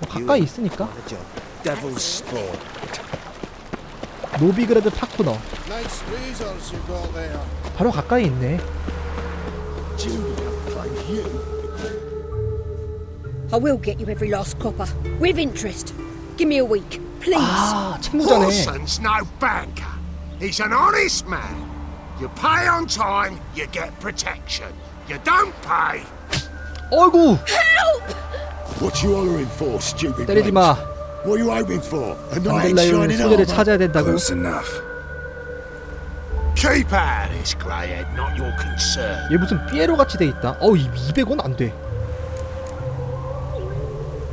가까이 있으니까. 노비그라드 파쿠너. 바로 가까이 있네. I will get you every last copper with interest. Give me a week, please. 아, 채무자네. Paulson's no banker. He's an honest man. You pay on time, you get protection. You don't pay. 어이구. What you hollering for, stupid? 때리지 마. What are you hoping for? A knight in 단델라이온 shining 소재를 armor? 찾아야 된다고. Close enough. Keep out of this, greyhead. Not your concern. 얘 무슨 삐에로 같이 돼 있다. 200원 안 돼.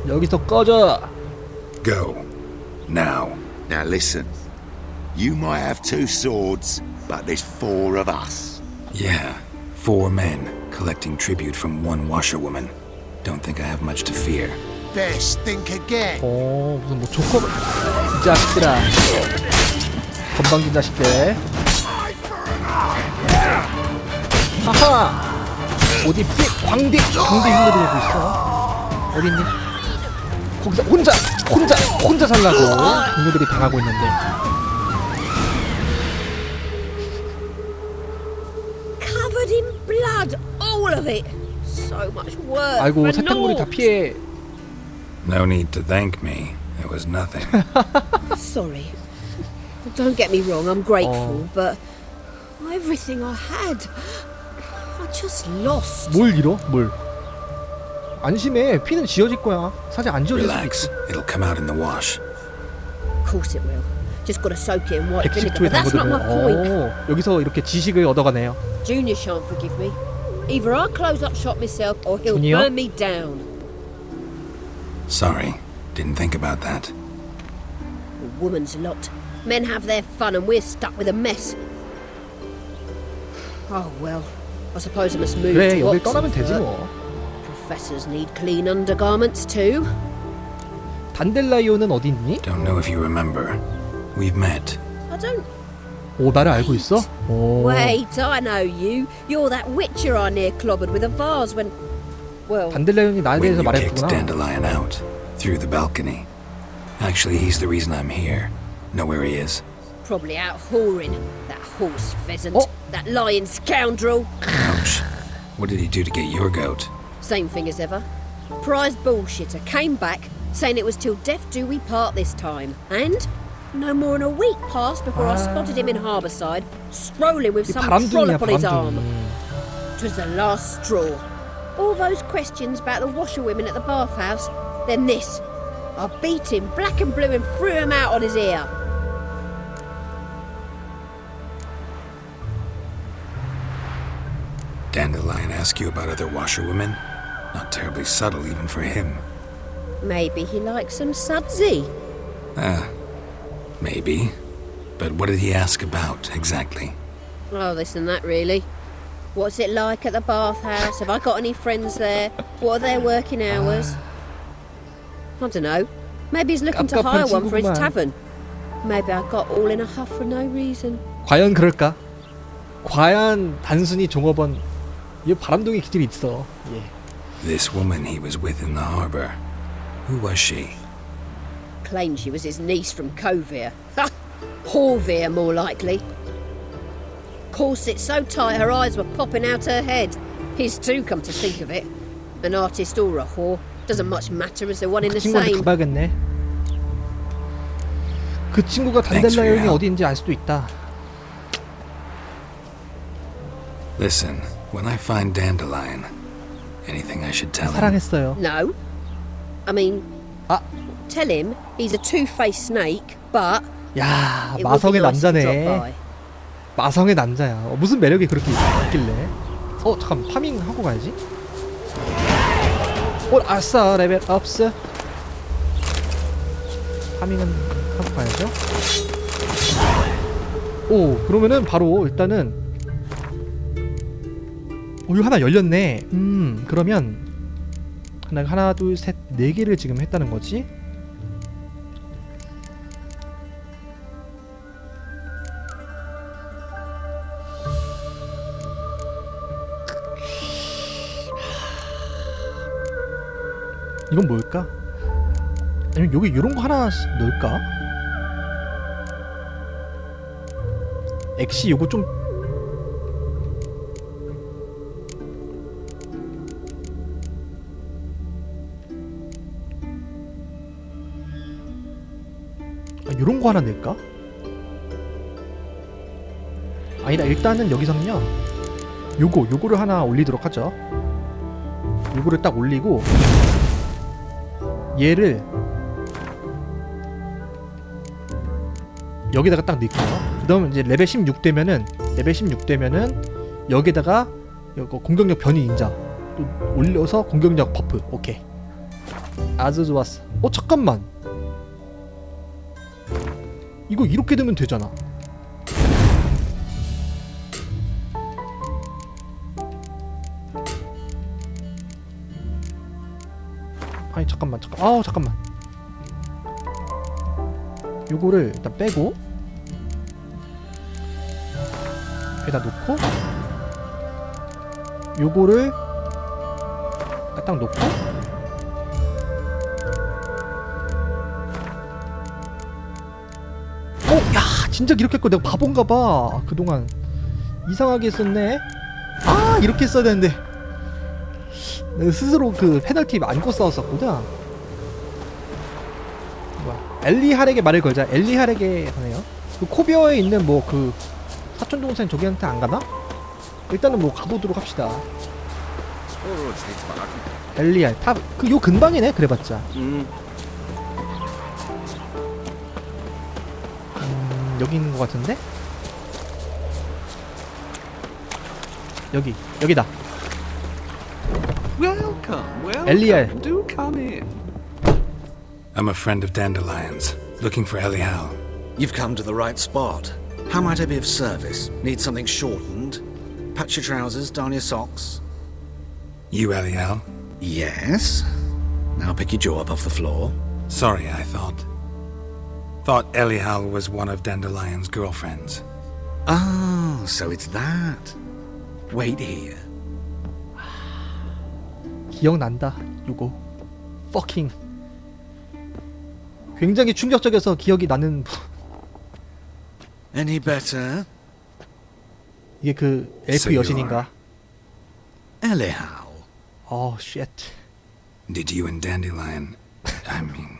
여기서 꺼져. Go. Now. Now listen. You might have 2 swords, but there's 4 of us. Yeah, 4 men collecting tribute from 1 washerwoman. Don't think I have much to fear. Best think again. 무슨 뭐 조커. 이 자식들아. 건방진 자식들. 하하. 어디 광대 흉내내고 있어. 어딨니? 거기서 혼자 살라고 동료들이 당하고 있는데. Covered in blood, all of it. So much work. 아이고, 세탁물이 다 피해. No need to thank me. It was nothing. Sorry. Don't get me wrong, I'm grateful, but everything I had, I just lost. 뭘 잃어? 뭘? 안심해. 피는 지워질 거야. 사실 안 지워질 수도 Relax. 있어. It'll come out in the wash. Of course it will. Just gotta soak it in white vinegar, 110초에 but that's not my point. 여기서 이렇게 지식을 얻어가네요. Junior shan't forgive me. Either I'll close up shop myself or he'll Junior? burn me down. Sorry. Didn't think about that. A woman's lot. Men have their fun and we're stuck with a mess. Oh well, I suppose I must move 그래, to 여길 Oxford. 떠나면 되지 뭐. Professors need clean undergarments too. 단델라이온은 어디 있니? Don't know if you remember. We've met. I don't... 오, 나를 알고 있어? 오. Wait, I know you. You're that witcher I near clobbered with a vase when... Well... 단델라이온이 나에 When 대해서 you kicked 말했구나. Dandelion out through the balcony. Actually, he's the reason I'm here. Know where he is? Probably out whoring. That horse pheasant. Oh. That lying scoundrel. Ouch. What did he do to get your goat? Same thing as ever. Prize bullshitter came back saying it was till death do we part this time. And no more than a week passed before I spotted him in Harbourside, strolling with 이 some 바람둥이야, trollop on his arm. 바람둥이. 'Twas the last straw. All those questions about the washerwomen at the bathhouse, then this. I beat him black and blue and threw him out on his ear. Dandelion ask you about other washerwomen? Not terribly subtle even for him. Maybe he likes some sudsy. Maybe. But what did he ask about, exactly? Oh, this and that, really. What's it like at the bathhouse? Have I got any friends there? What are their working hours? I don't know. Maybe he's looking to hire one for his tavern. Maybe I got all in a huff for no reason. 과연 그럴까? 과연 단순히 종업원. 이 바람둥이 기질이 있어. 예. This woman he was with in the harbor. Who was she? Claimed she was his niece from Covere. Ha! Horvere, more likely. Corset so tight her eyes were popping out her head. His too, come to think of it. An artist or a whore. Doesn't much matter as they're one in 그 the 친구한테 same. 가봐야겠네. 그 친구가 단델라이온이 어디인지 알 수도 있다. Listen, when I find Dandelion, anything I should tell him? 사랑했어요. No. I mean, tell him he's a two-faced snake, but 야, it would be 마성의 nice to drop 남자네. by. 마성의 남자야. 무슨 매력이 그렇게 있길래? 잠깐 파밍 하고 가야지. 아싸, 레벨 업스. 파밍은 하고 가야죠. 오, 그러면은 바로 일단은 이거 하나 열렸네. 그러면 하나, 둘, 셋, 네 개를 지금 했다는 거지. 이건 뭘까? 아니면 여기 이런 거 하나 넣을까? 엑시 요거 좀 요런 거 하나 낼까? 아니다, 일단은 여기서는요 요거를 하나 올리도록 하죠. 요거를 딱 올리고 얘를 여기다가 딱 넣을게요. 그 다음 이제 레벨 16 되면은 여기다가 이거 공격력 변이 인자 또 올려서 공격력 버프. 오케이, 아주 좋았어. 잠깐만, 이거 이렇게 되면 되잖아. 아니 잠깐만 잠깐만. 요거를 일단 빼고 여기다 놓고 요거를 딱 놓고 야 진짜 이렇게 했고 내가 바본가봐. 그동안 이상하게 했었네. 이렇게 했어야 되는데 내가 스스로 그 페널티 안고 싸웠었거든. 엘리 할에게 말을 걸자. 엘리 할에게 하네요. 그 코비어에 있는 뭐 그 사촌 동생 저기한테 안 가나? 일단은 뭐 가보도록 합시다. 엘리 할 탑 그 요 근방이네. 그래봤자. 여기 있는 것 같은데? 여기다. Welcome. Eliel. Do come in. I'm a friend of Dandelion's, looking for Eliel. You've come to the right spot. How might I be of service? Need something shortened? Patch your trousers, darn your socks. You Eliel? Yes. Now pick your jaw up off the floor. Sorry, I thought Eliel was one of Dandelion's girlfriends. Oh, so it's that. Wait here. 기억난다. 요거 fucking 굉장히 충격적이어서 기억이 나는. Any better? 이게 그 So 엘프 you 여신인가? Eliel. shit. Did you and Dandelion... I mean...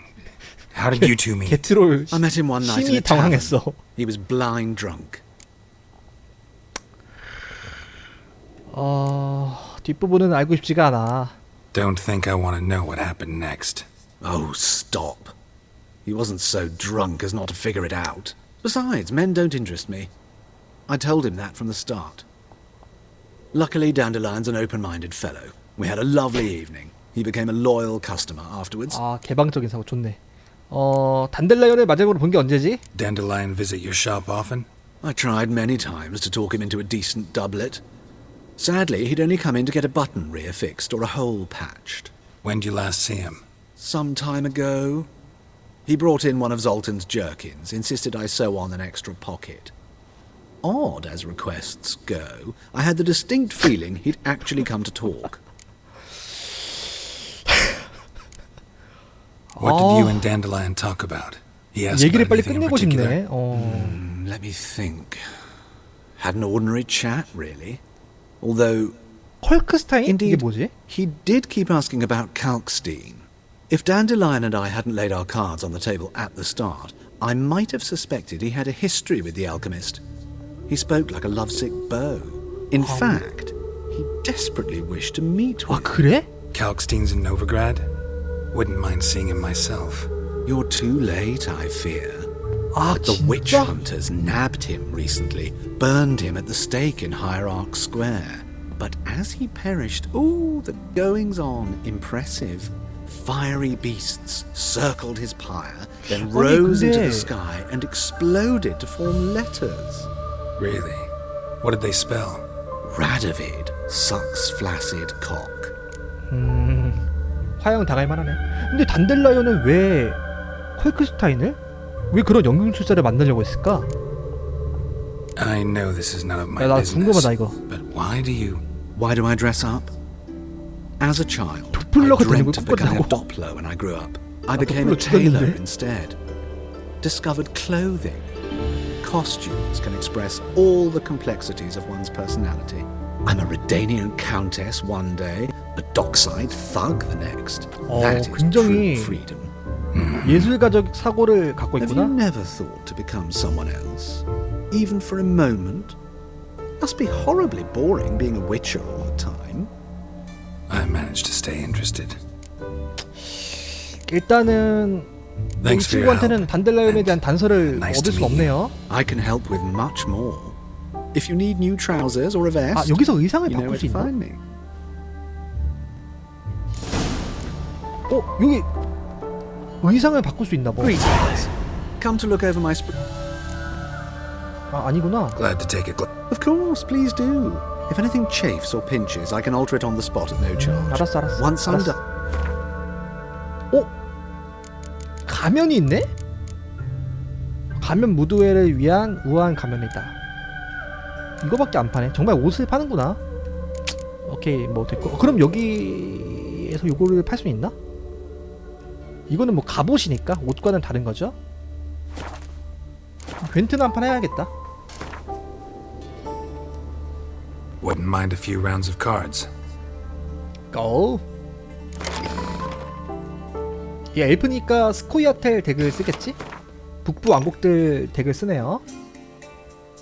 How did you two meet? 게트롤 I met him one night in 심히 a tavern. 당황했어. He was blind drunk. 뒷부분은 알고 싶지가 않아. Don't think I want to know what happened next. Oh, stop. He wasn't so drunk as not to figure it out. Besides, men don't interest me. I told him that from the start. Luckily, Dandelion's an open-minded fellow. We had a lovely evening. He became a loyal customer afterwards. 개방적인 사고 좋네. 단델라이온을 마지막으로 본 게 언제지? Dandelion visit your shop often? I tried many times to talk him into a decent doublet. Sadly, he'd only come in to get a button reaffixed or a hole patched. When did you last see him? Some time ago. He brought in one of Zoltan's jerkins, insisted I sew on an extra pocket. Odd as requests go, I had the distinct feeling he'd actually come to talk. What did you and Dandelion talk about? He asked 얘기를 about 빨리 anything in 끝내고 particular? 싶네. Let me think. Had an ordinary chat, really. Although, 컬크스타인? 이게 indeed, 뭐지? he did keep asking about Kalkstein. If Dandelion and I hadn't laid our cards on the table at the start, I might have suspected he had a history with the alchemist. He spoke like a lovesick beau. In fact, he desperately wished to meet with him. 그래? Kalkstein's in Novigrad? Wouldn't mind seeing him myself. You're too late, I fear. The witch 진짜? hunters nabbed him recently, burned him at the stake in Hierarch Square. But as he perished, the goings-on impressive. Fiery beasts circled his pyre, then rose into the sky and exploded to form letters. Really? What did they spell? Radovid sucks flaccid cock. 화형 당할 만하네. 근데 단델라이온은 왜 컬크스타인을? 왜 그런 연금술사를 만나려고 했을까? I know this is none of my 나 business, 궁금하다 이거. but why I dress up? As a child, I 도플러가 되는 dreamt 걸 of becoming a 꿈꿨다고? Doppler when I grew up. I became a 불로 tailor 죽였는데? instead. Discovered clothing. Costumes can express all the complexities of one's personality. I'm a Redanian countess one day, a dockside thug the next. That is 굉장히 true freedom. 예술가적 사고를 갖고 Have you 있구나. never thought to become someone else, even for a moment? Must be horribly boring being a witcher all the time. I managed to stay interested. 일단은 우리 Thanks for your 친구한테는 help. 단델라이온에 대한 단서를 Nice 얻을 to 수 meet you. 없네요. I can help with much more. If you need new trousers or a vest, 아, 여기서 의상을 you know 바꿀 where 수 to 있나? find me. 여기 의상을 바꿀 수 있나 봐. Greetings. Come to look over my 아, 아니구나. Glad to take a look. Of course, please do. If anything chafes or pinches, I can alter it on the spot at no charge. 알았어. Once I'm 알았어. done. 가면이 있네? 가면 무드웨를 위한 우아한 가면이다. 이거밖에 안 파네. 정말 옷을 파는구나. 오케이, 뭐 됐고. 그럼 여기에서 요거를 팔 수 있나? 이거는 뭐 갑옷이니까 옷과는 다른 거죠. 괜트는 한 판 해야겠다. Wouldn't mind a few rounds of cards. 고! 이 엘프니까 스코이아텔 덱을 쓰겠지? 북부 왕국들 덱을 쓰네요.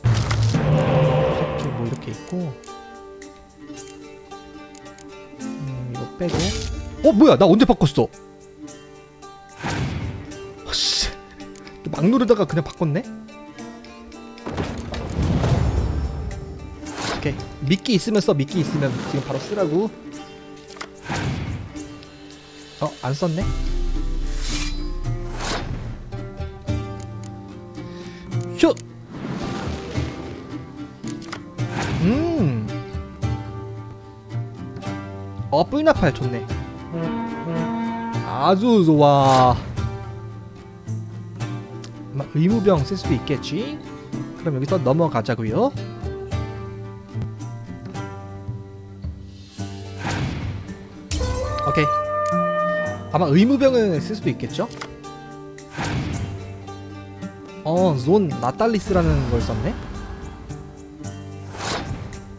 이렇게 뭐 이렇게 있고. 이거 빼고. 뭐야? 나 언제 바꿨어? 씨, 막 누르다가 그냥 바꿨네? 오케이. 미끼 있으면 써. 미끼 있으면 지금 바로 쓰라고. 안 썼네. 슛! 뿔나팔 좋네. 아주 좋아. 아마 의무병 쓸 수도 있겠지? 그럼 여기서 넘어가자고요. 오케이. 아마 의무병을 쓸 수도 있겠죠? 존 나탈리스라는 걸 썼네?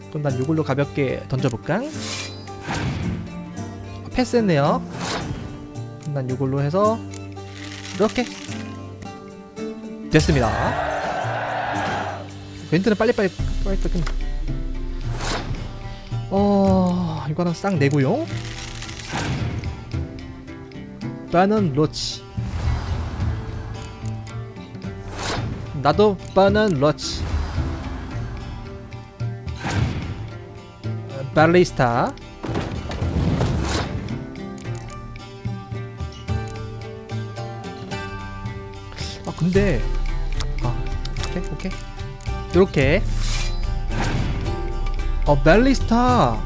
그럼 난 이걸로 가볍게 던져볼까? 패스했네요. 그럼 난 이걸로 해서 이렇게 됐습니다. 멘트는 빨리빨리 끝내. 이거 하나 싹 내고요. 바난 로치. 나도 바난 로치. 발리스타. 근데 오케이 요렇게 발리스타.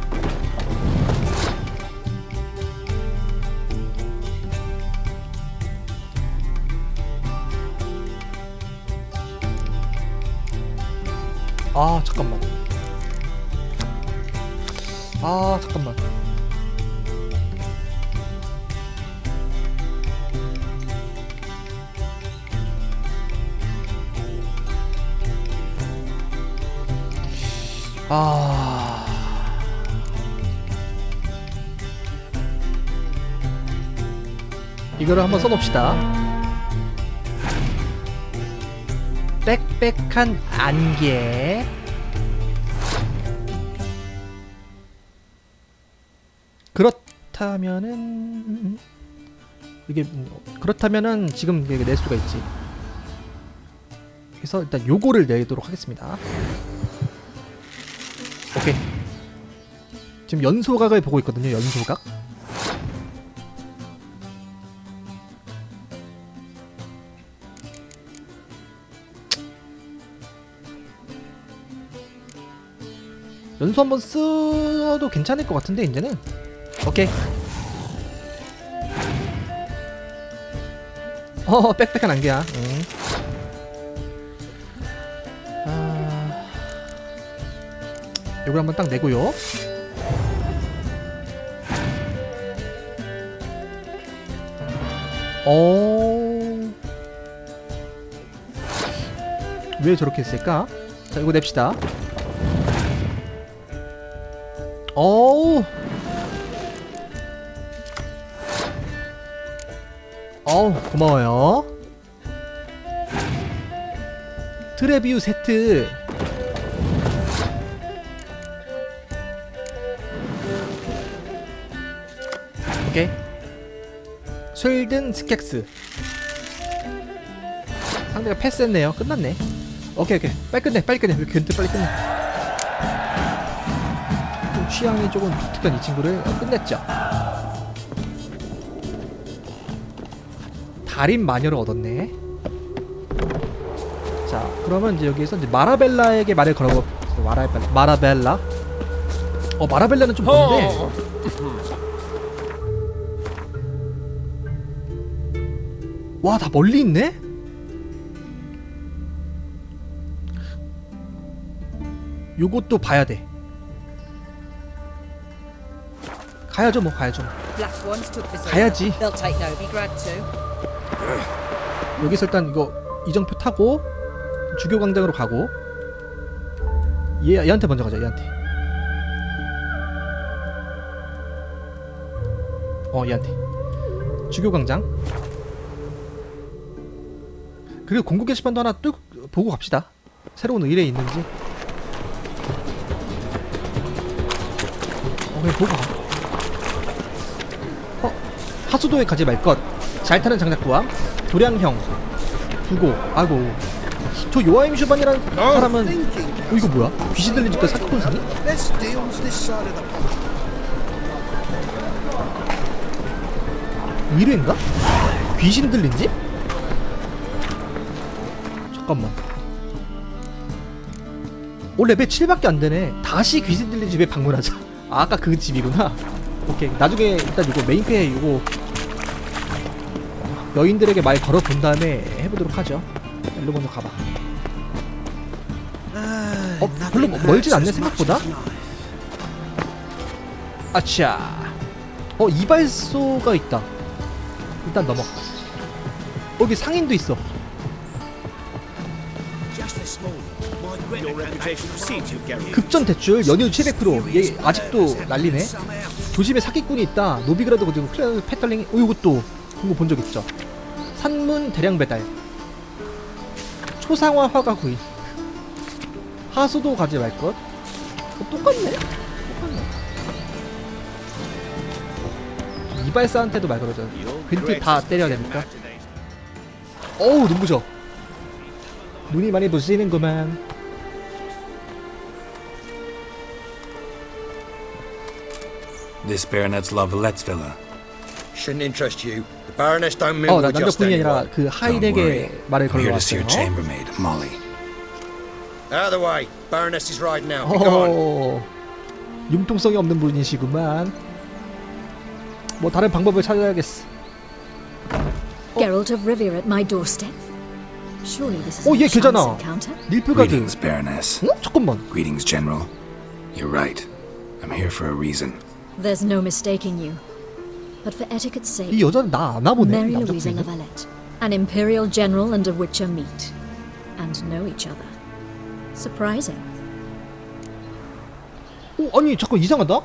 잠깐만. 잠깐만. 이거를 한번 써놓읍시다. 빽빽한 안개. 그렇다면은 지금 이게 낼 수가 있지. 그래서 일단 요거를 내도록 하겠습니다. 오케이. 지금 연소각을 보고 있거든요. 연소각. 연소 한번 써도 괜찮을 것 같은데 이제는. 오케이. 빽빽한 안개야. 이걸 한번 딱 내고요. 왜 저렇게 했을까? 자, 이거 냅시다. 어우 고마워요. 트레비우 세트. 오케이. 쉘든 스켑스. 상대가 패스했네요. 끝났네. 오케이. 빨리 끝내. 왜 근데 빨리 끝내. 좀 취향이 조금 독특한 이 친구를 끝냈죠. 달인 마녀를 얻었네. 자, 그러면 이제 여기에서 이제 마라벨라에게 말을 걸어보. 마라벨라. 마라벨라는 좀 뭔데? 와, 다 멀리 있네? 요것도 봐야 돼. 가야죠. Black ones took this. 가야지. They'll take Novigrad too. 여기서 일단 이거 이정표 타고 주교 광장으로 가고 얘한테 먼저 가자. 얘한테. 얘한테 주교 광장. 그리고 공구 게시판도 하나 뚝 보고 갑시다. 새로운 의뢰 있는지. 그냥 보고 가. 하수도에 가지 말 것. 잘 타는 장작부함. 도량형. 두고. 아이고. 저 요아임 슈반이라는 사람은 이거 뭐야? 귀신 들린 집과 사기꾼 사기? 의뢰인가? 귀신 들린 집? 잠깐만. 레벨 7밖에 안 되네. 다시 귀신 들린 집에 방문하자. 아까 그 집이구나. 오케이. 나중에 일단 이거 메인페 이거 여인들에게 말 걸어본 다음에 해보도록 하죠. 일로 먼저 가봐. 별로 멀진 않네 생각보다. 아차. 이발소가 있다. 일단 넘어가. 여기 상인도 있어. 급전 대출 연이율 700%. 얘 아직도 난리네. 조심해 사기꾼이 있다. 노비그라드 그리고 클레어 패털링. 이것도 그거 본 적 있죠. 산문 대량 배달. 초상화 화가 구인. 하수도 가지 말 것. 똑같네. 이발사한테도 말 걸어줘. 벤티 다 때려야 됩니까? 눈부셔. 눈이 많이 부시는구만. This baronet's Lavallette's villa. Shouldn't interest you. The Baroness don't mingle 나 with 남자 just 부인이 anyone. 아니라 그 Don't worry. 하인에게 말을 I'm here to see 걸어왔어요. your chambermaid, Molly. Out of the way. Baroness is riding out. Be gone. 융통성이 없는 분이시구만. 뭐 다른 방법을 찾아야겠어. Geralt of Rivia at my doorstep. Surely this is 얘 a chance 걔잖아. encounter. 닐프가드. Greetings, Baroness. 잠깐만. Greetings, General. You're right. I'm here for a reason. There's no mistaking you. But for etiquette's 이 sake, 여자는 나 아나 보네. Mary 남자 Louisa 부인은. Lavalette, an imperial general and a witcher meet, and know each other. Surprising. 아니 잠깐 이상하다.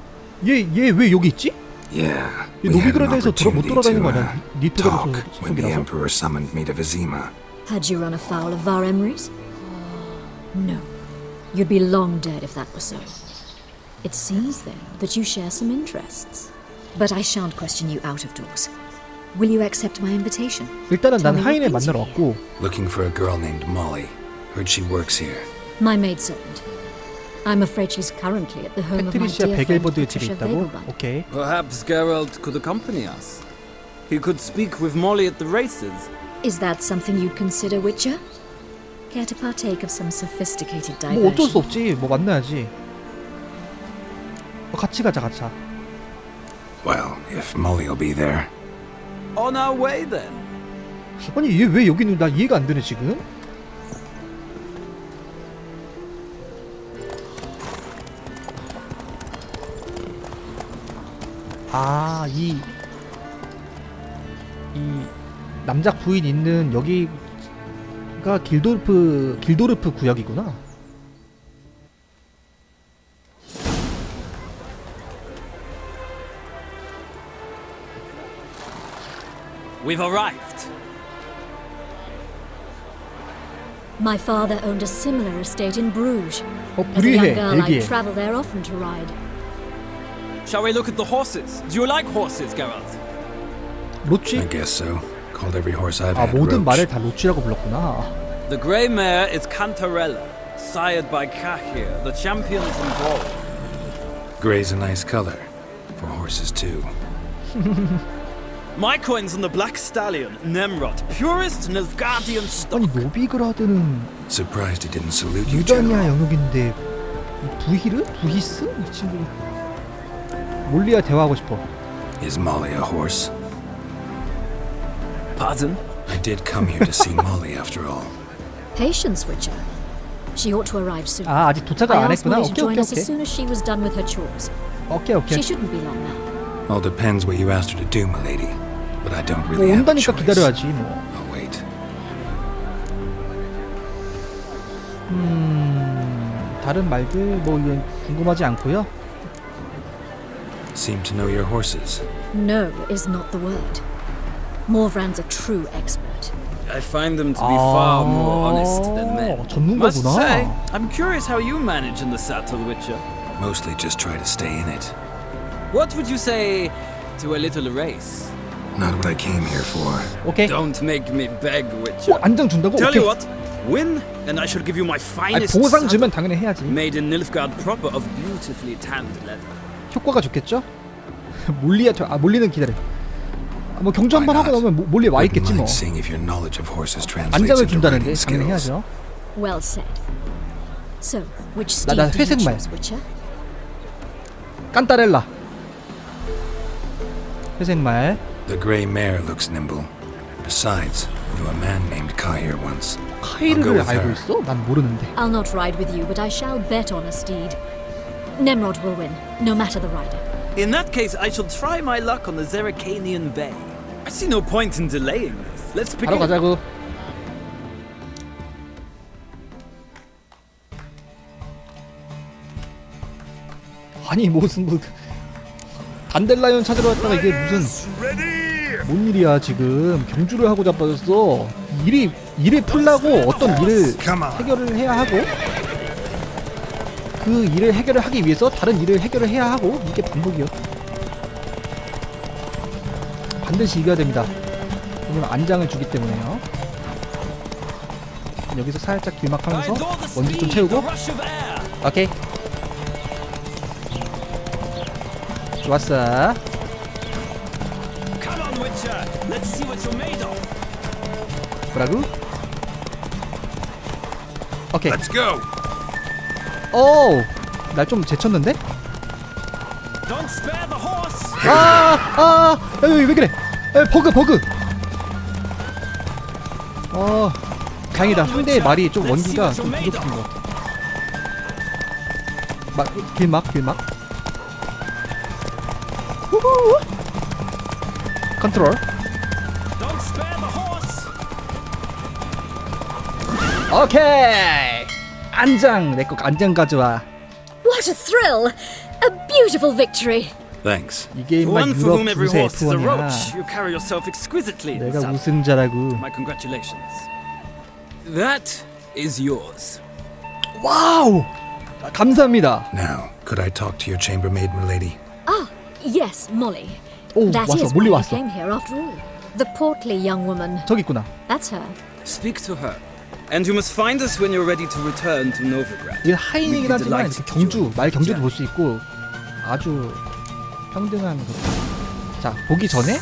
얘 왜 여기 있지? Yeah. 이 We had an 노비그라드에서 못 opportunity 돌아다니는 거 to 아니야? 닐프가드 talk when the 속이라서. Emperor summoned me to Vizima. Had you run afoul of Var Emrys? No. You'd be long dead if that were so. It seems, then, that you share some interests. But I shan't question you out of doors. Will you accept my invitation? 일단은 Tell 난 me what 하인을 brings 만나러 you here. 왔고. Looking for a girl named Molly. Heard she works here. My maidservant. I'm afraid she's currently at the home of my 패트리시아 dear friend 베겔버드 집에 Patricia 있다고? Vegelbud. 오케이. Perhaps Geralt could accompany us. He could speak with Molly at the races. Is that something you'd consider, Witcher? Care to partake of some sophisticated 뭐 어쩔 수 diversion? 없지. 뭐 만나야지. 같이 가자. Well, if Molly'll be there. On our way then. 아니 얘 왜 여기 있는 나 이해가 안 되네 지금. 이 남작 부인 있는 여기가 길도르프 구역이구나. We've arrived. My father owned a similar estate in Bruges. As a 불의해, young girl, I 벨기에. traveled there often to ride. Shall we look at the horses? Do you like horses, Geralt? I 로치? guess so. Called every horse I've 아, had 모든 말을 Roach. 다 로치라고 불렀구나. The grey mare is Cantarella, sired by Cahir, the champion from Gaul. Gray's a nice color. For horses, too. My coin's on the black stallion, Nemrod, purest Nilfgaardian stock. 아니, 노비그라드는 Surprised he didn't salute you, 유다니아 General. 영역인데 이 부히르? 부히스? 이 친구 몰리와 대화하고 싶어. Is Molly a horse? Pardon? I did come here to see Molly after all. Patience, Witcher. She ought to arrive soon. 아, 아직 도착을 I 안 asked 했구나. Molly to 오케이 join 오케이 us as 오케이. soon as she was done with her chores. 오케이 오케이. She shouldn't be long now. All depends what you asked her to do, milady. But I don't 뭐 really have a 온다니까 choice. 기다려야지 뭐. I'll wait. 다른 말들 뭐 이건 궁금하지 않고요. Seem to know your horses. No is not the word. Morvran's a true expert. I find them to be far more honest than men. Must 전문가구나. say, I'm curious how you manage in the saddle, Witcher. Mostly just try to stay in it. What would you say to a little race? Not what I came here for. 오케이. Don't make me beg, Witcher. 안장 준다고? Tell 오케이. you what, win, and I shall give you my 아니, finest 보상 saddle, 주면 당연히 해야지. made in Nilfgaard proper of beautifully tanned leather. 효과가 좋겠죠? 몰리는 기다려. 뭐 경주 Why 한번 하고 not? 나면 몰리 와 Wouldn't 있겠지 뭐. mind seeing if your knowledge of horses translates 안장을 into 준다는데 riding 당연히 skills. 해야죠. Well said. So, which steed 나 did you 회색 말. choose, Witcher? 깐따렐라. 회색 말. The gray mare looks nimble. Besides, knew a man named Cahir once. I'll go 카이르를 with 알고 her. 있어? 난 모르는데. I'll not ride with you, but I shall bet on a steed. Nemrod will win, no matter the rider. In that case, I shall try my luck on the Zerrikanian Bay. I see no point in delaying this. Let's 바로 begin. 가자고. 아니 무슨 뭐 단델라이온 찾으러 왔다가 이게 무슨 뭔 일이야 지금. 경주를 하고 자빠졌어. 일을 풀라고 어떤 일을 해결을 해야 하고 그 일을 해결을 하기 위해서 다른 일을 해결을 해야 하고 이게 반복이요. 반드시 이겨야 됩니다. 오늘 안장을 주기 때문에요. 여기서 살짝 길막하면서 먼지 좀 채우고. 오케이. 좋았어. Come on, Witcher. Let's see what you're made of. 뭐라고? 오케이. Let's go. 오, 날 좀 제쳤는데? Don't spare the horse. 왜 그래? 버그. 다행이다. 상대의 말이 좀 원기가 좀 부족한 것 같아. 길막. 우후. 컨트롤. Don't spare the horse. 오케이. 안장 내거 안장 가져와. What a thrill! A beautiful victory! Thanks. 이게 For 인마 one for 유럽 whom every 부세 horse is a F1이야. roach, you carry yourself exquisitely. in 내가 saddle. 우승자라고. My congratulations. That is yours. 와우. 감사합니다. Now, could I talk to your chambermaid, milady? Ah, yes, Molly. 오, That 왔어. is 몰리 why I 왔어. came here after all. The portly young woman. 저기 있구나. That's her. Speak to her, and you must find us when you're ready to return to Novigrad. 이게 하인이긴 We'd be 하지만 delighted to 경주, join 말 경주도 you. 볼 수 있고 아주 평등한 것. 자, 보기 전에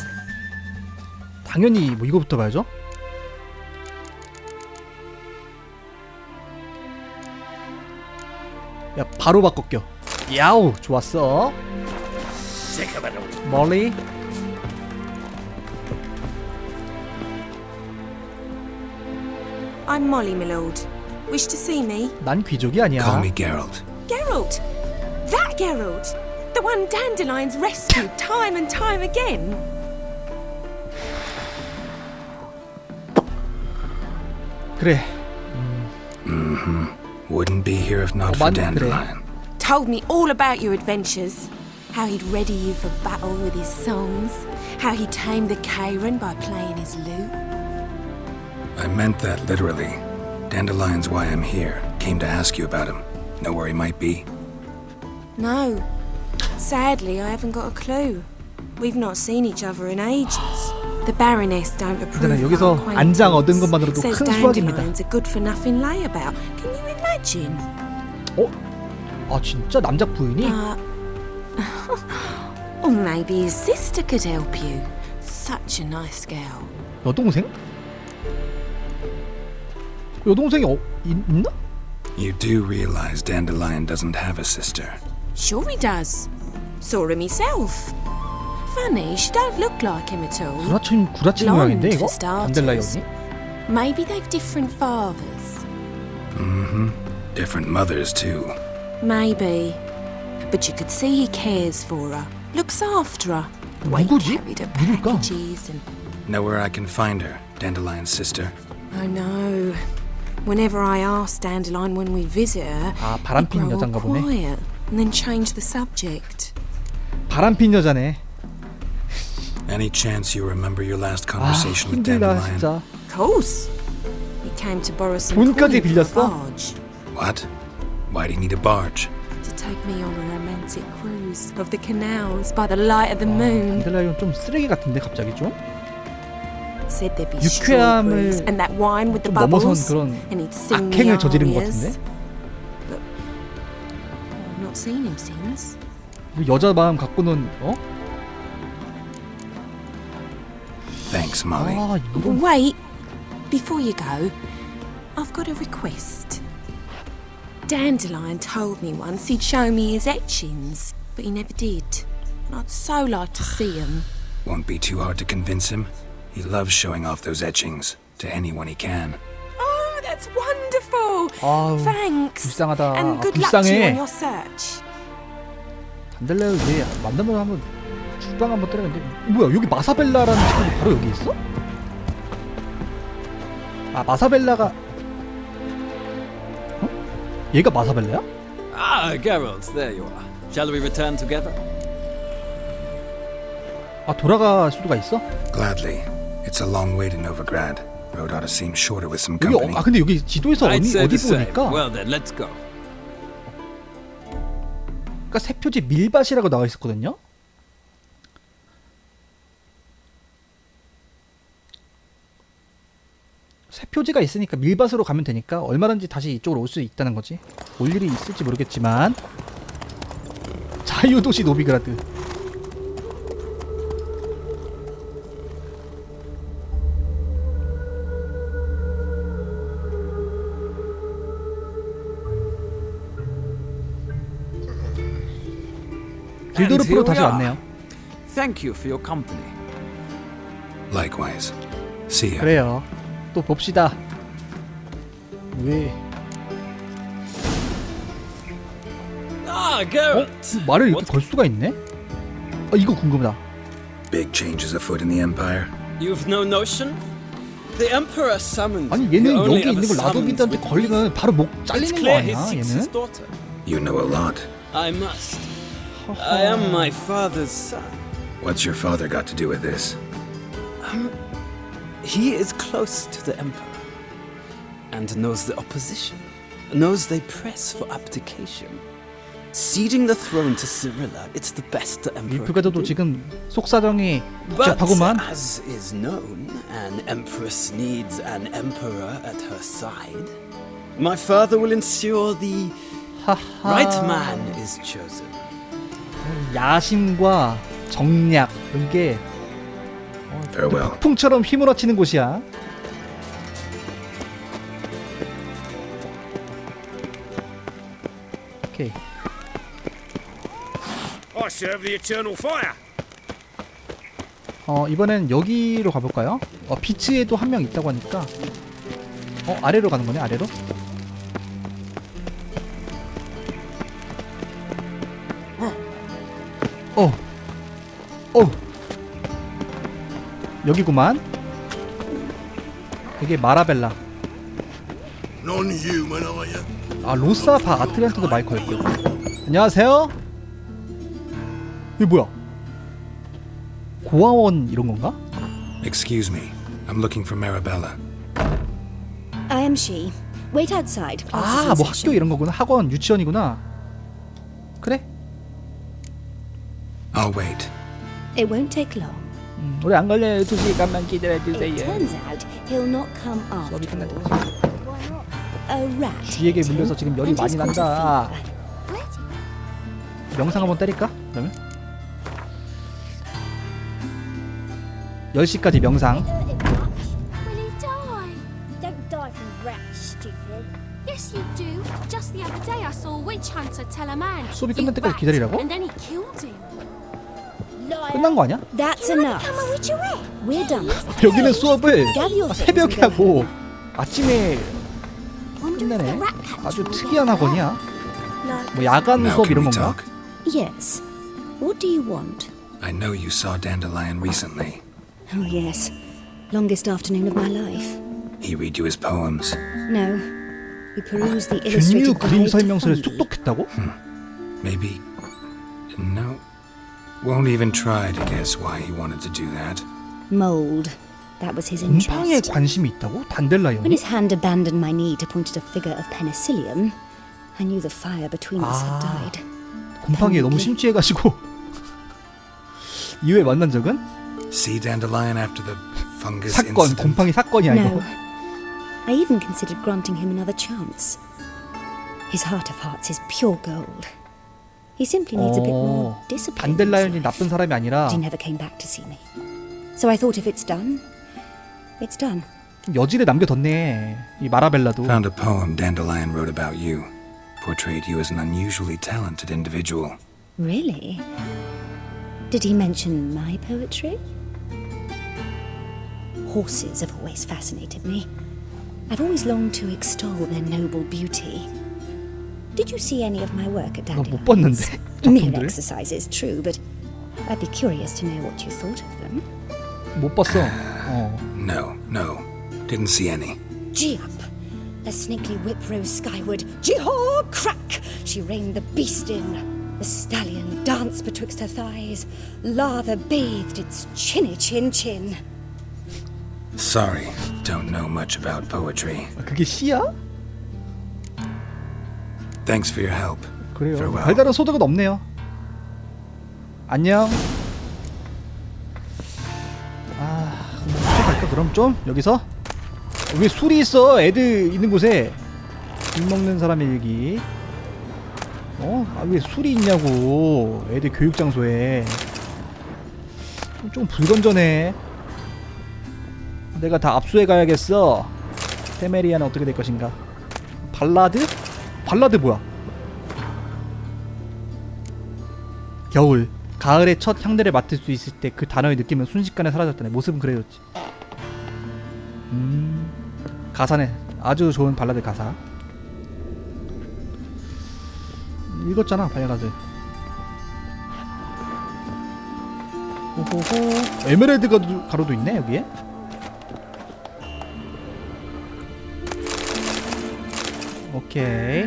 당연히 뭐 이거부터 봐야죠. 야, 바로 바꿔. 야우, 좋았어. 멀리. I'm Molly, my lord. Wish to see me? 난 귀족이 아니야. Call me Geralt. Geralt! That Geralt! The one Dandelion's rescued time and time again! 그래. Wouldn't be here if not for 맞네, 그래. Dandelion. Told me all about your adventures. How he'd ready you for battle with his songs. How he tamed the Karen by playing his lute. I meant that literally. Dandelion's why I'm here. Came to ask you about him. Know where he might be? No. Sadly, I haven't got a clue. We've not seen each other in ages. The Baroness don't approve of 여기서 our 안장 얻은 acquaintance. 것만으로도 Says 큰 수확입니다. Dandelion's a good-for-nothing layabout. Can you imagine? 아 진짜 남자 부인이? Or maybe his sister could help you. Such a nice girl. 여동생? 여동생이 있나? You do realize Dandelion doesn't have a sister. Sure he does. Saw him myself. Funny, she don't look like him at all. 구라친 모양인데 이거? 단델라이온이? Maybe they've different fathers. Different mothers too. Maybe. But you could see he cares for her. Looks after her. The way he 누구지? carried her 누굴까? packages and... Know where I can find her, Dandelion's sister? I know. Whenever I ask Dandelion when we visit her, 아, he'd 바람핀 grow all 여잔가 보네. quiet and then change the subject. 바람핀 여자네. Any chance you remember your last 아 conversation with 힘들다 Dandelion? 진짜. Of course. He came to borrow some 돈까지 coin for a 빌렸어? barge. What? Why do you need a barge? To take me on a romantic cruise of the canals by the light of the moon. 단델라이온 좀 쓰레기 같은데 갑자기 좀? Said there'd be 유쾌함을 strawberries and that wine with the 좀 넘어선 bubbles. 그런 And he'd sing me 악행을 저지른 것 arias. 같은데? But I've not seen him since. 여자 마음 갖고는 Thanks, Molly. 아 이거 Wait, before you go, I've got a request. Dandelion told me once he'd show me his etchings, but he never did. And I'd so like to see them. Won't be too hard to convince him. He loves showing off those etchings to anyone he can. Oh, that's wonderful! 아우, Thanks. 불쌍하다. And 아, good luck to you 불쌍해. on your search. 단델라이온 얘 만나면 한번 죽방 한번 때려야겠는데. 뭐야 여기 마사벨라라는 친구도 바로 여기 있어? 아 마사벨라가 얘가 마사벨라야? Ah, Geralt, there you are. Shall we return together? 아 돌아갈 수가 있어? Gladly. It's a long way to Novigrad. Road ought to seem shorter with some 여기 company. 아 근데 여기 지도에서 I'd say 어디 the same. 보니까 Well then, let's go. 그러니까 세표지 밀밭이라고 나와 있었거든요. 세표지가 있으니까 밀밭으로 가면 되니까 얼마든지 다시 이쪽으로 올 수 있다는 거지. 올 일이 있을지 모르겠지만 자유도시 노비그라드. 길도르프로 다시 왔네요. Thank you for your company. Likewise. See ya. 그래요. 또 봅시다. 왜? Ah, Geralt. 말을 이렇게 What? 걸 수가 있네? 아 이거 궁금하다. Big changes afoot in the Empire. You've no notion? The Emperor summoned. 아니 the 얘는 only 여기 other 있는 걸 summons 라도비드한테 with 걸리면 바로 목 It's 잘리는 거 clear he 아니야 seeks his 얘는? daughter. You know a lot. I must. I am my father's son. What's your father got to do with this? He is close to the Emperor and knows the opposition, knows they press for abdication. Ceding the throne to Cyrilla, it's the best the Emperor can 밀프가드도 do. 지금 속사정이 But 복잡하구만. as is known, an empress needs an emperor at her side. My father will ensure the right man is chosen. 야심과 정략 이게 Farewell. 풍처럼 휘몰아치는 곳이야. 오케이. I serve the eternal fire. 이번엔 여기로 가볼까요? 비치에도 한 명 있다고 하니까 아래로 가는 거네. 아래로. 여기구만. 이게 마라벨라. Non-human, are you? 아 로사파 아트리한테도 마이크 걸고. 안녕하세요. 이게 뭐야? 고아원 이런 건가? Excuse me. I'm looking for Marabella. I am she. Wait outside. 아 뭐 학교 이런 거구나. 학원 유치원이구나. 그래? I'll wait. It won't take long. 우리 안 걸려요. 2시간만 기다려주세요. It turns out he'll not come 수업이 after 끝날 all. 때까지. A rat. 쥐에게 물려서 지금 열이 and 많이 he's caught a 난다. fever. 명상 한번 때릴까? 그러면 10시까지 명상. Will he die? Don't die from rats, stupid. Yes, you do. Just the other day I saw a witch hunter tell a man. 수업이 "Eat 끝날 때까지 rats," 기다리라고? And then he killed him. 끝난 거 아니야? That's You wanna enough. become a witcherette? We're done. 여기는 수업을 Gather your things 새벽에 and go 하고 home. 아침에 Wonder if the 끝내네. rat catcher 아주 will 특이한 get 학원이야. Like, 뭐 야간 Now 수업 can 이런 we 건가? talk? yes. What do you want? I know you saw Dandelion recently. Oh, yes. Longest afternoon of my life. He read you his poems. No. We perused the 균류 illustrated 그림 guide to 설명서를 Fungi. 쏙독했다고? Maybe. No. Won't even try to guess why he wanted to do that. Mold. That was his 곰팡이에 interest. 관심이 있다고? When 단델라이온이? his hand abandoned my knee to point at a figure of penicillium, I knew the fire between us had died. 곰팡이에 너무 심취해가지고 이후에 만난 적은? See Dandelion after the fungus 사건, incident? 곰팡이 사건이야 No. 이거. I even considered granting him another chance. His heart of hearts is pure gold. He simply needs a bit more discipline. in his 단델라이온이 life. 나쁜 사람이 아니라 But he never came back to see me. So I thought if it's done, it's done. 좀 여지를 남겨뒀네 이 마라벨라도. Found a poem Dandelion wrote about you. Portrayed you as an unusually talented individual. Really? Did he mention my poetry? Horses have always fascinated me. I've always longed to extol their noble beauty. Did you see any of my work at 못 Dandelion? 봤는데 Mere 작품들 exercises, true, but I'd be curious to know what you thought of them. 못 봤어. No. Didn't see any. Gee up! A snaky whip rose skyward. Jee-haw! Crack! She reined the beast in. The stallion danced betwixt her thighs. Lather bathed its chinny chin. Sorry, don't know much about poetry. 그게 시야? Thanks for your help. 그래요. Farewell. 별다른 소득은 없네요. 안녕. 어떻게 갈까 그럼 좀 여기서? 왜 술이 있어? 애들 있는 곳에 술 먹는 사람의 일기. 왜 술이 있냐고. 애들 교육 장소에. 좀 불건전해. 내가 다 압수해 가야겠어. 테메리아는 어떻게 될 것인가? 발라드? 발라드 뭐야? 겨울. 가을의 첫 향들을 맡을 수 있을 때 그 단어의 느낌은 순식간에 사라졌다네. 모습은 그래졌지. 가사네. 아주 좋은 발라드 가사. 읽었잖아 발라드. 오호호. 에메랄드 가루도 있네 여기에. 오케이.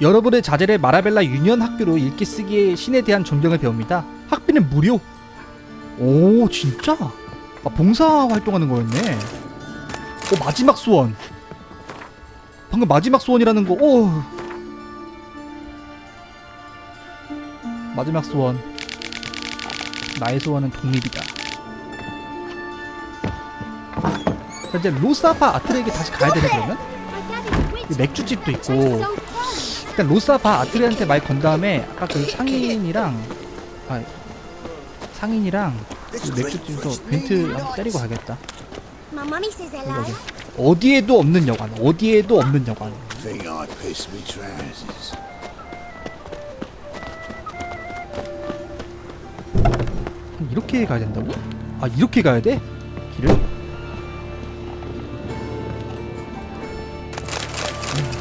여러분의 자제를 마라벨라 유니언 학교로 읽기 쓰기의 신에 대한 존경을 배웁니다. 학비는 무료. 오 진짜? 봉사 활동하는 거였네. 마지막 소원. 방금 마지막 소원이라는 거. 마지막 소원. 나의 소원은 독립이다. 자, 이제 로사파 아트리에게 다시 가야 되네 그러면? 맥주집도 있고. 일단 로사파 아트리한테 말 건 다음에 아까 그 상인이랑 그 맥주집에서 벤트 한번 때리고 가겠다. My mummy says hello. 어디에도 없는 여관. 어디에도 없는 여관. Think I pissed me trousers. 이렇게 가야 된다고? 이렇게 가야 돼? 길을?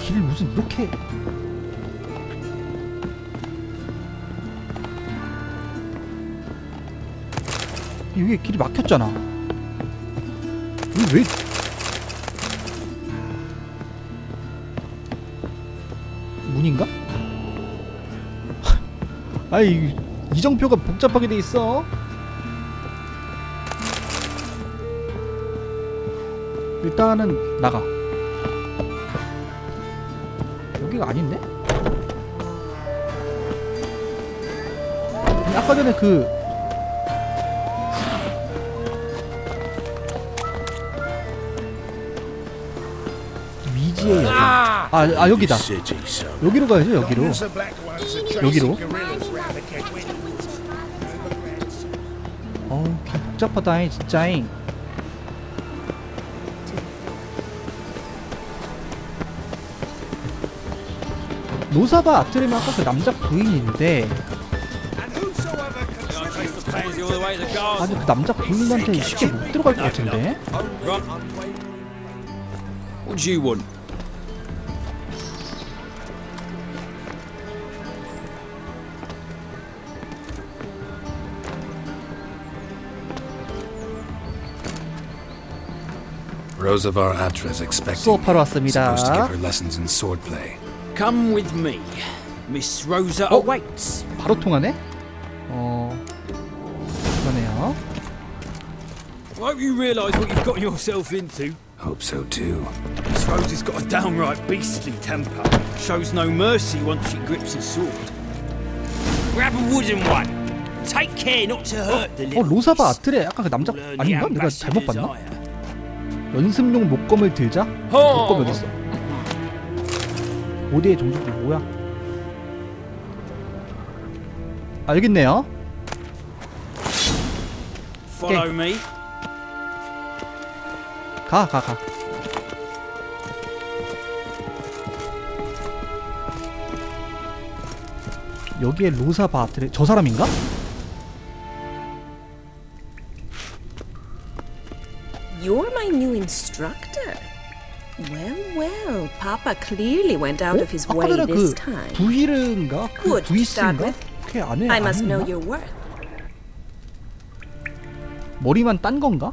길을 무슨 이렇게? 여기 길이 막혔잖아. 여기 왜? 문인가? 아이 이정표가 복잡하게 돼 있어. 일단은 나가. 여기가 아닌데? 아까 전에 그 미지의 여인. 아 여기다. 여기로 가야죠. 여기로. 여기로. 복잡하다잉 진짜잉. 노사바 아트레면 아까 그 남자 부인인데, 아니 그 남자 부인한테 쉽게 못 들어갈 것 같은데. What do you want? Rosavar Atra is expecting 수업하러 me. 왔습니다. Supposed to give her lessons in swordplay. Come with me. Miss Rosa awaits. 바로 통하네? 그러네요. I hope you realise what you've got yourself into. Hope so too. Miss Rosa's got a downright beastly temper. Shows no mercy once she grips a sword. Grab a wooden one. Take care not to hurt the little 로사바 아트레 아까 그 남자 아닌가? 내가 잘못 봤나? 연습용 목검을 들자? 목검 어딨어? 고대의 종족들 뭐야? 아 여기 있네요. Follow me. 가. 여기에 로사바 아트레 저 사람인가? You're my new instructor. Well, Papa clearly went out of his way 아까 전에 this 그 time. 부이르인가? 그 Good to start 부이스인가? with. 걔 안에 I must know 아니었나? your worth. 머리만 딴 건가?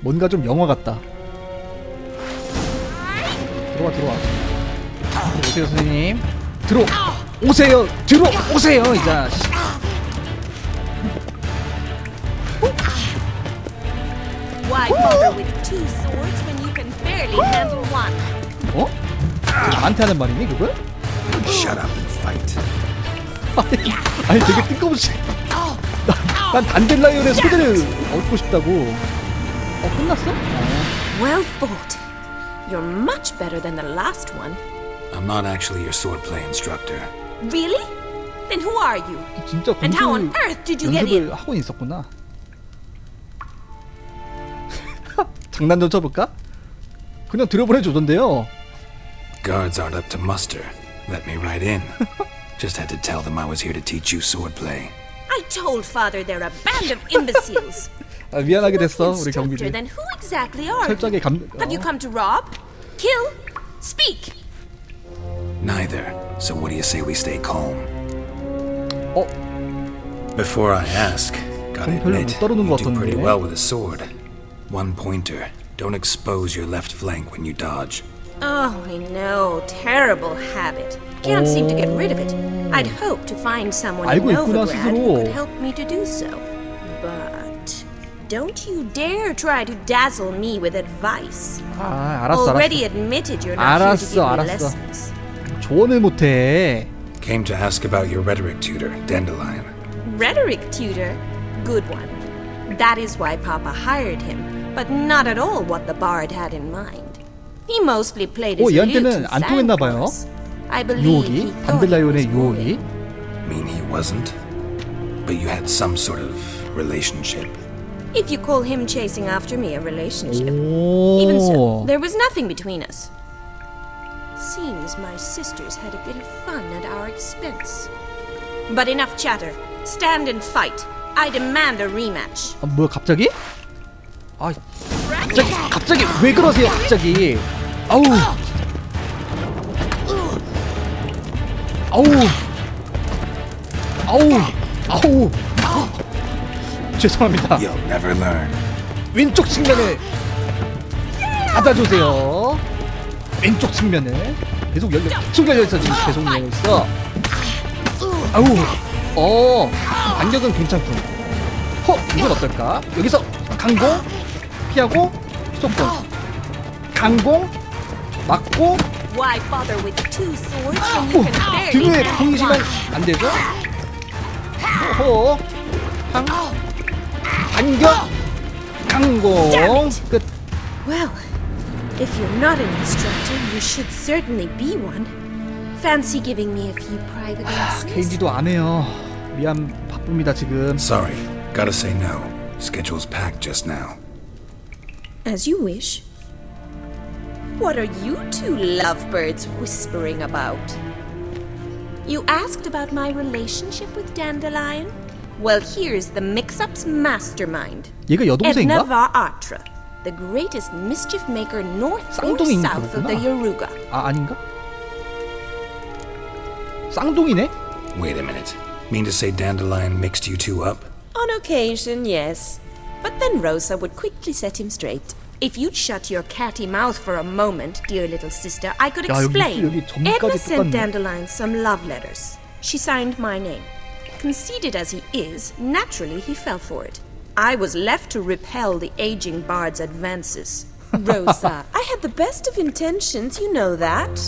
뭔가 좀 영화 같다. 들어와. 오세요 선생님. 들어오세요 이 자식. Why bother with two swords when you can barely handle one? 나한테 하는 말이니 그걸? Shut up and fight. 아니 되게 뜬금없이. 난 단델라이온의 소재를 얻고 싶다고. 끝났어? Well fought. You're much better than the last one. I'm not actually your swordplay instructor. Really? Then who are you? 진짜 And how on earth did you get in? 연습을 하고 있었구나. 장난 좀 쳐볼까? 그냥 들어보내줘던데요. Guards aren't up to muster. Let me right in. Just had to tell them I was here to teach you swordplay. I told father they're a band of imbeciles. 미안하게 됐어 우리 Instructor, 경비들. then who exactly are you? 철저하게 Have you come to rob? Kill? Speak! Neither. So what do you say we stay calm? Before I ask, gotta 별로 admit, 못 다루는 you 것 do pretty 같던데. well with a sword. One pointer. Don't expose your left flank when you dodge. Oh, I know. Terrible habit. Can't seem to get rid of it. I'd hope to find someone in 알고 있구나, Novigrad who 스스로. could help me to do so. But don't you dare try to dazzle me with advice. 알았어. Already admitted you're not here to give me 알았어. lessons. 조언을 못해. Came to ask about your rhetoric tutor, Dandelion. Rhetoric tutor? Good one. That is why Papa hired him, but not at all what the bard had in mind. He mostly played his lute 얘한테는 and 안 sang 통했나 for 봐요. us. I believe he 유혹이 thought he was 단델라이온의 유혹이. Mean he wasn't? But you had some sort of relationship. If you call him chasing after me a relationship. Even so, 오. there was nothing between us. Seems my sisters had a bit of fun at our expense. But enough chatter. Stand and fight. I demand a rematch. 아, 뭐야 갑자기? 아 갑자기 왜 그러세요 갑자기? 아우 아우 죄송합니다. You'll never learn. 왼쪽 측면을 받아주세요. 왼쪽 측면을 계속 열려있어 지금 계속 열려있어. 아우 반격은 괜찮군. 이건 어떨까? 여기서 강공 피하고 속공 강공 맞고 Why bother with two swords when you can barely 등에 handle 보이시면 one? 안 되죠? 반격 강공 끝. Well, if you're not an instructor, you should certainly be one. Fancy giving me a few private lessons? 케이지도 안 해요. 미안 바쁩니다 지금. Sorry, gotta say no. Schedule's packed just now. As you wish. What are you two lovebirds whispering about? You asked about my relationship with Dandelion? Well, here's the mix-up's mastermind. 얘가 Edna 여동생인가? Va'atra, the greatest mischief maker north or 쌍둥이인 south of the 거구나. Yoruga. 아 아닌가? 쌍둥이네? Wait a minute. Mean to say Dandelion mixed you two up? On occasion, yes. But then Rosa would quickly set him straight. If you'd shut your catty mouth for a moment, dear little sister, I could 야, explain. 여기 점까지 Edna sent 똑같네. Dandelion some love letters. She signed my name. Conceited as he is, naturally he fell for it. I was left to repel the aging bard's advances. Rosa, I had the best of intentions, you know that.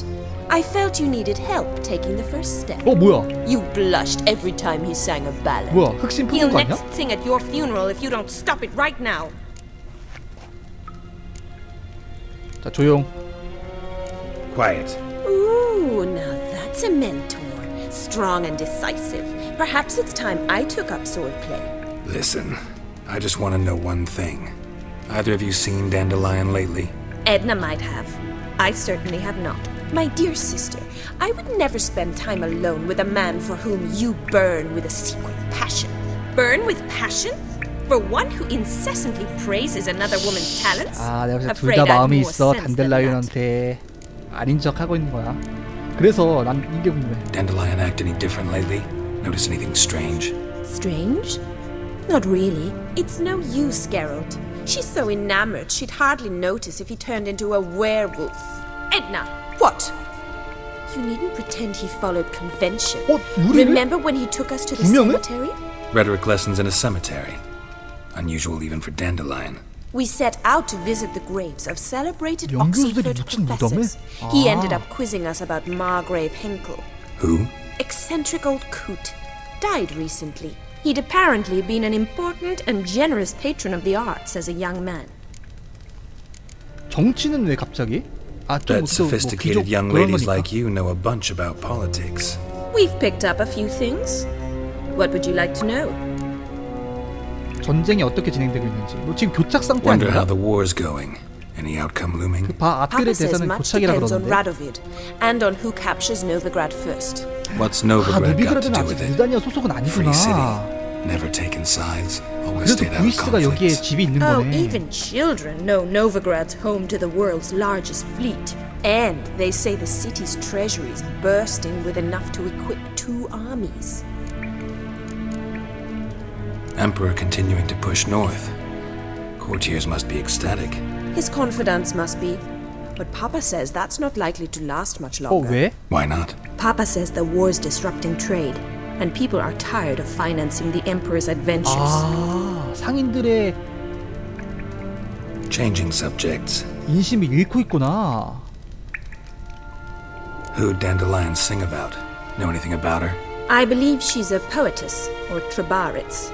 I felt you needed help taking the first step. 뭐야? You blushed every time he sang a ballad. 뭐야? 흑심 He'll 푸는 거 아니야? next sing at your funeral if you don't stop it right now. 자 조용. Quiet. Ooh, now that's a mentor. Strong and decisive. Perhaps it's time I took up swordplay. Listen, I just want to know one thing. Either of you seen Dandelion lately? Edna might have. I certainly have not. My dear sister, I would never spend time alone with a man for whom you burn with a secret passion. Burn with passion? For one who incessantly praises another woman's talents? 아 내가 진짜 둘 Afraid 다 I've 마음이 more 있어 sense than that. 단델라이온한테 아닌 척 하고 있는 거야. 그래서 난 이게 궁금해. Dandelion act any different lately? Notice anything strange? Strange? Not really. It's no use, Geralt. She's so enamored she'd hardly notice if he turned into a werewolf. Edna, what? You needn't pretend he followed convention. 우리를? Remember when he took us to the 두 명을? cemetery? Rhetoric lessons in a cemetery. Unusual even for Dandelion. We set out to visit the graves of celebrated 연구소들이 Oxenford 묻힌 professors. 무덤을? He 아. ended up quizzing us about Margrave Henkel. Who? Eccentric old coot. Died recently. He'd apparently been an important and generous patron of the arts as a young man. 정치는 왜 갑자기? Bet sophisticated young ladies like you know a bunch about politics. We've picked up a few things. What would you like to know? 전쟁이 어떻게 진행되고 있는지. 너 지금 교착 상태 Wonder how 아닌가? the war's going. Any outcome looming? 아틀의 Papa says 대사는 much 교착이라 depends on 그러는데. Radovid and on who captures Novigrad first. What's Novigrad got to 노비그라드는 do 아직 with it? 유다니아 소속은 Free city. 아니구나. Never taken sides. Always 그래도 stayed out of 보이스가 여기에 conflicts. 집이 있는 Oh, 거네. even children know Novigrad's home to the world's largest fleet. And they say the city's treasury is bursting with enough to equip 2 armies. Emperor continuing to push north. Courtiers must be ecstatic. His confidants must be. But Papa says that's not likely to last much longer. 왜? Why not? Papa says the war's disrupting trade, and people are tired of financing the Emperor's adventures. 아 상인들의 Changing subjects. 인심이 잃고 있구나. Who'd Dandelion sing about? Know anything about her? I believe she's a poetess, or Trebaritz.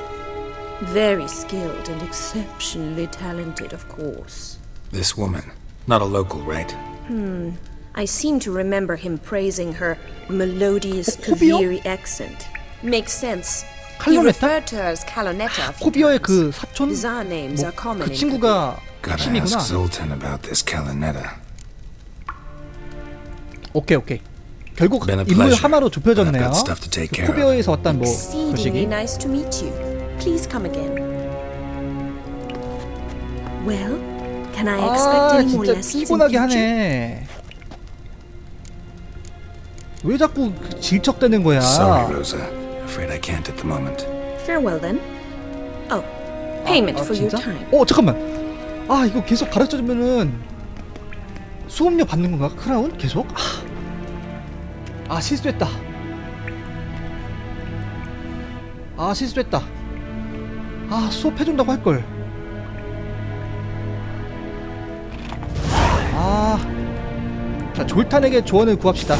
Very skilled and exceptionally talented, of course. This woman. Not a local, right? I seem to remember him praising her melodious 코비어? Kaviri accent. Makes sense. He 칼로네타? referred to her as Calonetta a few 코비어의 times. 그 사촌? Bizarre names are common 그 in 친구가 Gotta 힘이구나. ask Zoltan about this Calonetta. 오케이. 결국 Been a 인물 pleasure, 하나로 but I've 좁혀졌네요. got stuff to take care of. 코비어에서 왔던 뭐 Exceedingly 소식이. nice to meet you. Please come again. Well, can I expect any more 진짜 lessons in 피곤하게 future? 하네. 왜 자꾸 질척대는 거야? Sorry, Rosa. Afraid I can't at the moment. Farewell then. Oh, payment for your 진짜? time. 잠깐만. 이거 계속 가르쳐주면은 수업료 받는 건가? 크라운? 계속? 실수했다. 실수했다. 수업 해준다고 할걸. 자, 졸탄에게 조언을 구합시다.